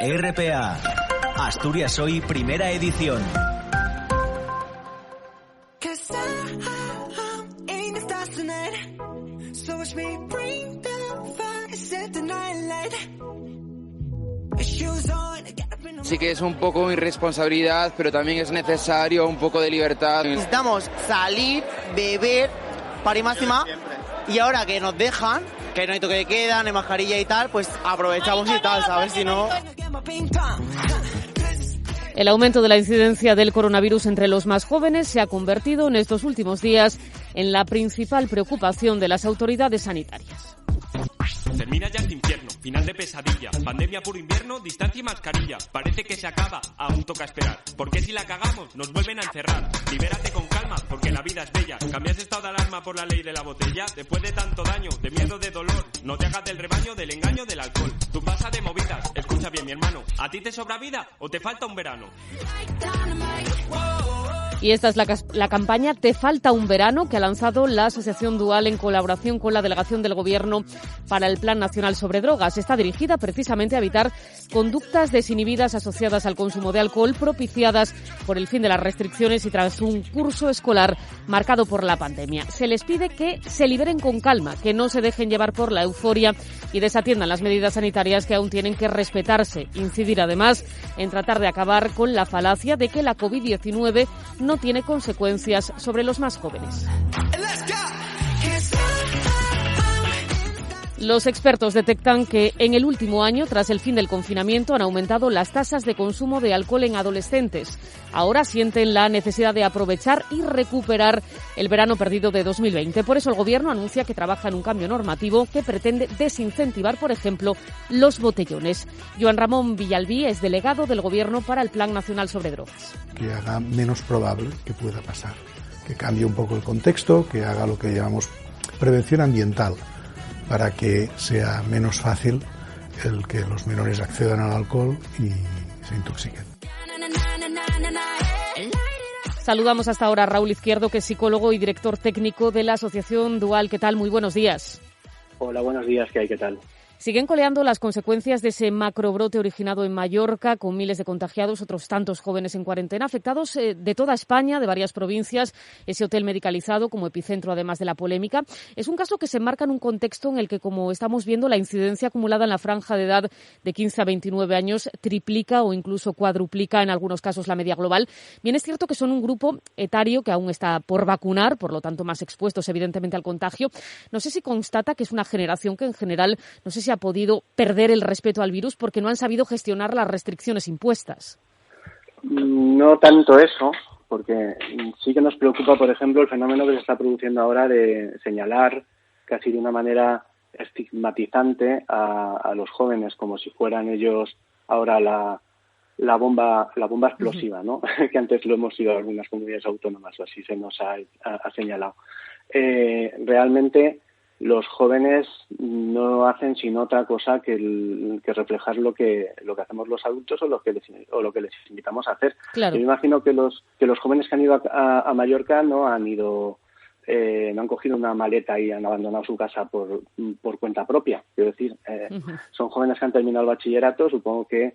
RPA, Asturias Hoy, primera edición. Sí que es un poco irresponsabilidad, pero también es necesario un poco de libertad. Necesitamos salir, beber, para y más y más, y ahora que nos dejan, que no hay toque de queda, no hay mascarilla y tal, pues aprovechamos y tal, ¿sabes? Si no... El aumento de la incidencia del coronavirus entre los más jóvenes se ha convertido en estos últimos días en la principal preocupación de las autoridades sanitarias. Termina ya el infierno, final de pesadilla, pandemia puro invierno, distancia y mascarilla. Parece que se acaba, aún toca esperar. Porque si la cagamos, nos vuelven a encerrar. Libérate con calma, porque la vida es bella. Cambias estado de alarma por la ley de la botella. Después de tanto daño, de miedo, de dolor, no te hagas del rebaño, del engaño, del alcohol. Tú pasa de movidas, escucha bien mi hermano. ¿A ti te sobra vida o te falta un verano? Y esta es la campaña Te falta un verano que ha lanzado la Asociación Dual en colaboración con la Delegación del Gobierno para el Plan Nacional sobre Drogas. Está dirigida precisamente a evitar conductas desinhibidas asociadas al consumo de alcohol propiciadas por el fin de las restricciones y tras un curso escolar marcado por la pandemia. Se les pide que se liberen con calma, que no se dejen llevar por la euforia y desatiendan las medidas sanitarias que aún tienen que respetarse. Incidir además en tratar de acabar con la falacia de que la COVID-19 no tiene consecuencias sobre los más jóvenes. Los expertos detectan que en el último año, tras el fin del confinamiento, han aumentado las tasas de consumo de alcohol en adolescentes. Ahora sienten la necesidad de aprovechar y recuperar el verano perdido de 2020. Por eso el Gobierno anuncia que trabaja en un cambio normativo que pretende desincentivar, por ejemplo, los botellones. Joan Ramón Villalbí es delegado del Gobierno para el Plan Nacional sobre Drogas. Que haga menos probable que pueda pasar, que cambie un poco el contexto, que haga lo que llamamos prevención ambiental, para que sea menos fácil el que los menores accedan al alcohol y se intoxiquen. Saludamos hasta ahora a Raúl Izquierdo, que es psicólogo y director técnico de la Asociación Dual. ¿Qué tal? Muy buenos días. Hola, buenos días. ¿Qué hay? ¿Qué tal? Siguen coleando las consecuencias de ese macrobrote originado en Mallorca, con miles de contagiados, otros tantos jóvenes en cuarentena, afectados de toda España, de varias provincias, ese hotel medicalizado como epicentro además de la polémica. Es un caso que se enmarca en un contexto en el que, como estamos viendo, la incidencia acumulada en la franja de edad de 15 a 29 años triplica o incluso cuadruplica en algunos casos la media global. Bien, es cierto que son un grupo etario que aún está por vacunar, por lo tanto más expuestos evidentemente al contagio. No sé si constata que es una generación que en general, no sé si ha podido perder el respeto al virus porque no han sabido gestionar las restricciones impuestas. No tanto eso, porque sí que nos preocupa, por ejemplo, el fenómeno que se está produciendo ahora de señalar casi de una manera estigmatizante a los jóvenes como si fueran ellos ahora la bomba explosiva, ¿no? Que antes lo hemos sido algunas comunidades autónomas, o así se nos ha señalado. Realmente los jóvenes no hacen sino otra cosa que reflejar lo que hacemos los adultos o lo que les invitamos a hacer. Claro. Yo me imagino que los jóvenes que han ido a Mallorca no han cogido una maleta y han abandonado su casa por cuenta propia. Quiero decir, son jóvenes que han terminado el bachillerato, supongo que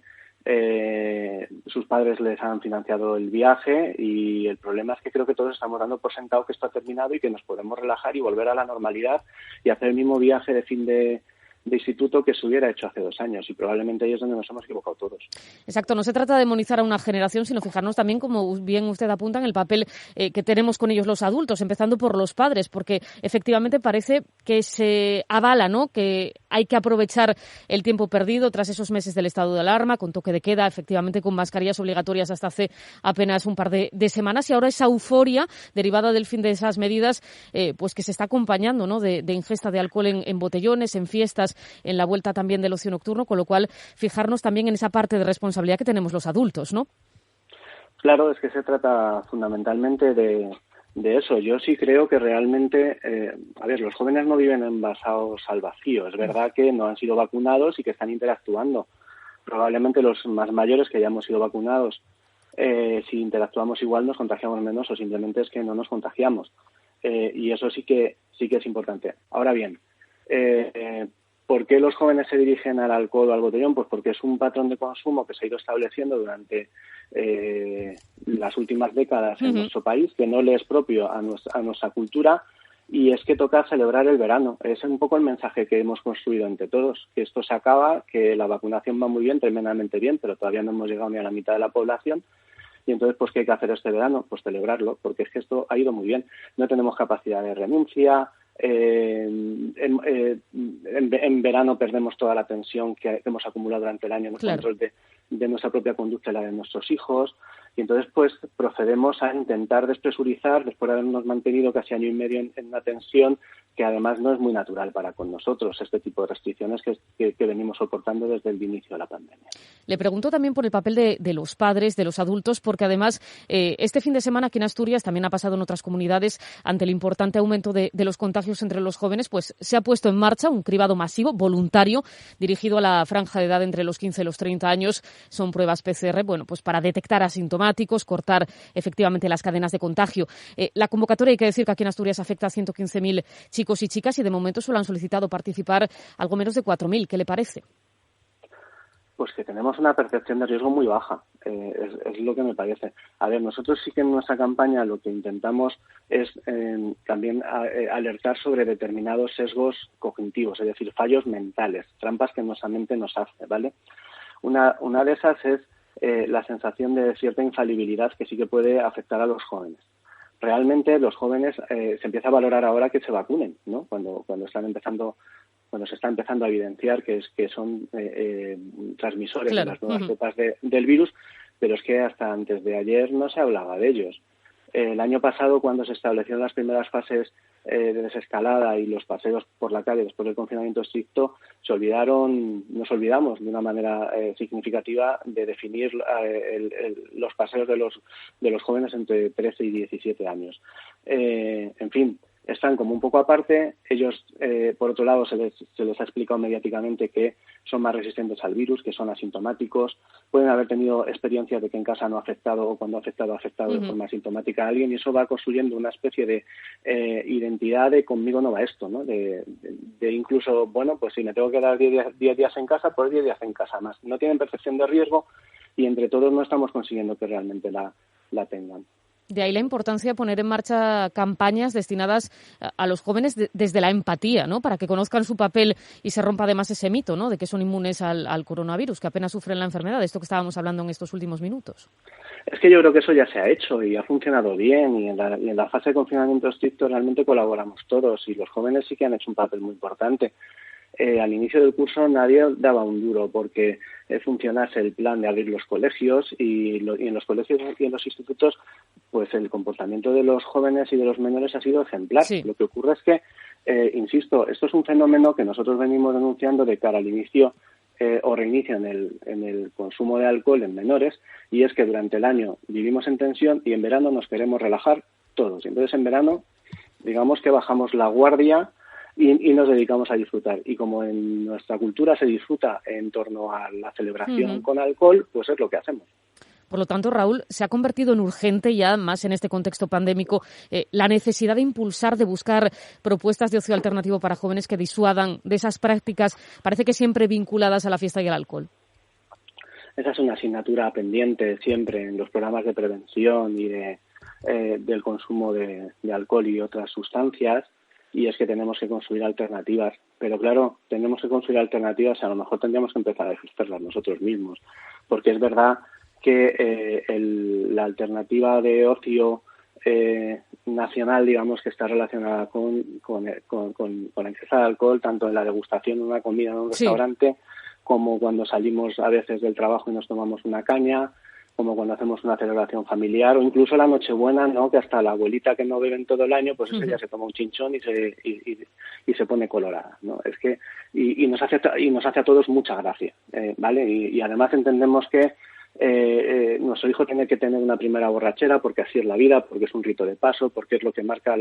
sus padres les han financiado el viaje y el problema es que creo que todos estamos dando por sentado que esto ha terminado y que nos podemos relajar y volver a la normalidad y hacer el mismo viaje de fin de instituto que se hubiera hecho hace 2 años y probablemente ahí es donde nos hemos equivocado todos. Exacto, no se trata de demonizar a una generación, sino fijarnos también, como bien usted apunta, en el papel que tenemos con ellos los adultos, empezando por los padres, porque efectivamente parece que se avala, ¿no?, que hay que aprovechar el tiempo perdido tras esos meses del estado de alarma, con toque de queda, efectivamente con mascarillas obligatorias hasta hace apenas un par de semanas, y ahora esa euforia derivada del fin de esas medidas, pues que se está acompañando, ¿no?, de ingesta de alcohol en botellones, en fiestas, en la vuelta también del ocio nocturno, con lo cual fijarnos también en esa parte de responsabilidad que tenemos los adultos, ¿no? Claro, es que se trata fundamentalmente de eso. Yo sí creo que realmente, los jóvenes no viven envasados al vacío. Es verdad que no han sido vacunados y que están interactuando. Probablemente los más mayores que ya hemos sido vacunados, si interactuamos igual nos contagiamos menos o simplemente es que no nos contagiamos. Y eso sí que es importante. Ahora bien, ¿Por qué los jóvenes se dirigen al alcohol o al botellón? Pues porque es un patrón de consumo que se ha ido estableciendo durante las últimas décadas en nuestro país, que no le es propio a nuestra cultura, y es que toca celebrar el verano. Es un poco el mensaje que hemos construido entre todos, que esto se acaba, que la vacunación va muy bien, tremendamente bien, pero todavía no hemos llegado ni a la mitad de la población. Y entonces, pues, ¿qué hay que hacer este verano? Pues celebrarlo, porque es que esto ha ido muy bien. No tenemos capacidad de renuncia. En verano perdemos toda la tensión que hemos acumulado durante el año en el control de nuestra propia conducta y la de nuestros hijos. Y entonces, pues, procedemos a intentar despresurizar, después de habernos mantenido casi año y medio en una tensión que además no es muy natural con nosotros, este tipo de restricciones que venimos soportando desde el inicio de la pandemia. Le pregunto también por el papel de los padres, de los adultos, porque además este fin de semana aquí en Asturias, también ha pasado en otras comunidades, ante el importante aumento de los contagios entre los jóvenes, pues se ha puesto en marcha un cribado masivo, voluntario, dirigido a la franja de edad entre los 15 y los 30 años. Son pruebas PCR, bueno, pues para detectar asintomáticos, cortar efectivamente las cadenas de contagio. La convocatoria, hay que decir que aquí en Asturias afecta a 115.000 chicos y chicas y de momento solo han solicitado participar algo menos de 4.000. ¿Qué le parece? Pues que tenemos una percepción de riesgo muy baja, es lo que me parece. A ver, nosotros sí que en nuestra campaña lo que intentamos es también alertar sobre determinados sesgos cognitivos, es decir, fallos mentales, trampas que nuestra mente nos hace, ¿vale? Una de esas es la sensación de cierta infalibilidad que sí que puede afectar a los jóvenes. Realmente los jóvenes se empieza a valorar ahora que se vacunen, ¿no? Cuando se está empezando a evidenciar que son transmisores de las nuevas cepas del virus, pero es que hasta antes de ayer no se hablaba de ellos. El año pasado, cuando se establecieron las primeras fases de desescalada y los paseos por la calle después del confinamiento estricto, nos olvidamos de una manera significativa de definir los paseos de los jóvenes entre 13 y 17 años. En fin, están como un poco aparte. Ellos, por otro lado, se les ha explicado mediáticamente que son más resistentes al virus, que son asintomáticos, pueden haber tenido experiencias de que en casa no ha afectado o cuando ha afectado de forma asintomática a alguien, y eso va construyendo una especie de identidad de conmigo no va esto, ¿no? De incluso, bueno, pues si me tengo que quedar 10 días en casa, pues 10 días en casa más. No tienen percepción de riesgo y entre todos no estamos consiguiendo que realmente la tengan. De ahí la importancia de poner en marcha campañas destinadas a los jóvenes desde la empatía, ¿no? Para que conozcan su papel y se rompa además ese mito, ¿no? De que son inmunes al coronavirus, que apenas sufren la enfermedad, de esto que estábamos hablando en estos últimos minutos. Es que yo creo que eso ya se ha hecho y ha funcionado bien, y en la fase de confinamiento estricto realmente colaboramos todos y los jóvenes sí que han hecho un papel muy importante. Al inicio del curso nadie daba un duro porque funcionase el plan de abrir los colegios y en los colegios y en los institutos pues el comportamiento de los jóvenes y de los menores ha sido ejemplar. Sí. Lo que ocurre es que, insisto, esto es un fenómeno que nosotros venimos denunciando de cara al inicio o reinicio en el consumo de alcohol en menores, y es que durante el año vivimos en tensión y en verano nos queremos relajar todos. Y entonces en verano digamos que bajamos la guardia y nos dedicamos a disfrutar. Y como en nuestra cultura se disfruta en torno a la celebración con alcohol, pues es lo que hacemos. Por lo tanto, Raúl, se ha convertido en urgente ya, más en este contexto pandémico, la necesidad de impulsar, de buscar propuestas de ocio alternativo para jóvenes que disuadan de esas prácticas, parece que siempre vinculadas a la fiesta y al alcohol. Esa es una asignatura pendiente siempre en los programas de prevención y del consumo de alcohol y otras sustancias. Y es que tenemos que construir alternativas. Pero claro, tenemos que construir alternativas y a lo mejor tendríamos que empezar a ejercerlas nosotros mismos. Porque es verdad que la alternativa de ocio nacional, digamos, que está relacionada con la ingesta de alcohol, tanto en la degustación de una comida en un restaurante, como cuando salimos a veces del trabajo y nos tomamos una caña, como cuando hacemos una celebración familiar, o incluso la Nochebuena, ¿no? Que hasta la abuelita que no bebe en todo el año, pues ella se toma un chinchón y se pone colorada, ¿no? Es que y nos hace a todos mucha gracia, ¿vale? Y además entendemos que nuestro hijo tiene que tener una primera borrachera porque así es la vida, porque es un rito de paso, porque es lo que marca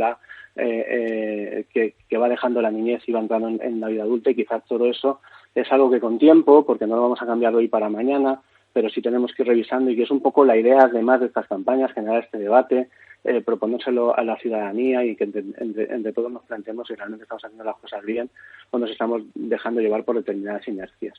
que va dejando la niñez y va entrando en la vida adulta, y quizás todo eso es algo que con tiempo, porque no lo vamos a cambiar hoy para mañana, pero sí tenemos que ir revisando, y que es un poco la idea, además de estas campañas, generar este debate proponérselo a la ciudadanía y que entre todos nos planteemos si realmente estamos haciendo las cosas bien o nos estamos dejando llevar por determinadas inercias.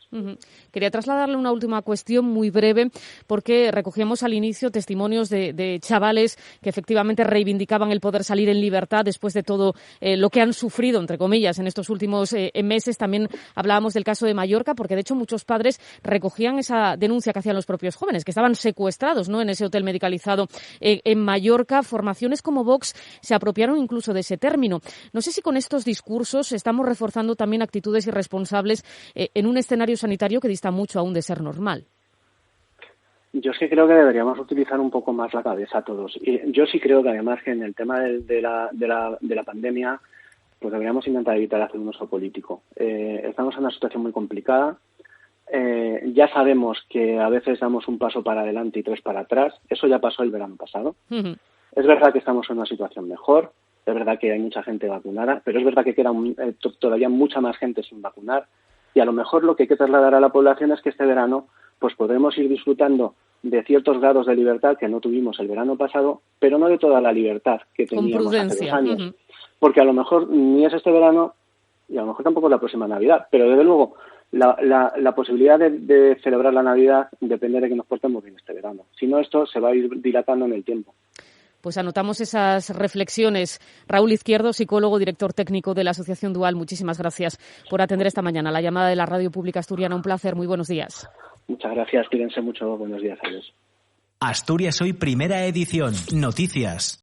Quería trasladarle una última cuestión muy breve, porque recogíamos al inicio testimonios de chavales que efectivamente reivindicaban el poder salir en libertad después de todo lo que han sufrido, entre comillas, en estos últimos meses. También hablábamos del caso de Mallorca, porque de hecho muchos padres recogían esa denuncia que hacían los propios jóvenes, que estaban secuestrados, ¿no?, en ese hotel medicalizado en Mallorca. Formaciones como Vox se apropiaron incluso de ese término. No sé si con estos discursos estamos reforzando también actitudes irresponsables en un escenario sanitario que dista mucho aún de ser normal. Yo sí creo que deberíamos utilizar un poco más la cabeza todos. Y yo sí creo que además que en el tema de la pandemia, pues deberíamos intentar evitar hacer un uso político. Estamos en una situación muy complicada. Ya sabemos que a veces damos un paso para adelante y 3 para atrás. Eso ya pasó el verano pasado. Es verdad que estamos en una situación mejor, es verdad que hay mucha gente vacunada, pero es verdad que queda todavía mucha más gente sin vacunar, y a lo mejor lo que hay que trasladar a la población es que este verano pues podremos ir disfrutando de ciertos grados de libertad que no tuvimos el verano pasado, pero no de toda la libertad que teníamos hace 2 años. Porque a lo mejor ni es este verano y a lo mejor tampoco es la próxima Navidad, pero desde luego la posibilidad de celebrar la Navidad depende de que nos portemos bien este verano. Si no, esto se va a ir dilatando en el tiempo. Pues anotamos esas reflexiones. Raúl Izquierdo, psicólogo, director técnico de la Asociación Dual, muchísimas gracias por atender esta mañana la llamada de la Radio Pública Asturiana. Un placer, muy buenos días. Muchas gracias, cuídense mucho, buenos días, adiós. Asturias Hoy, primera edición. Noticias.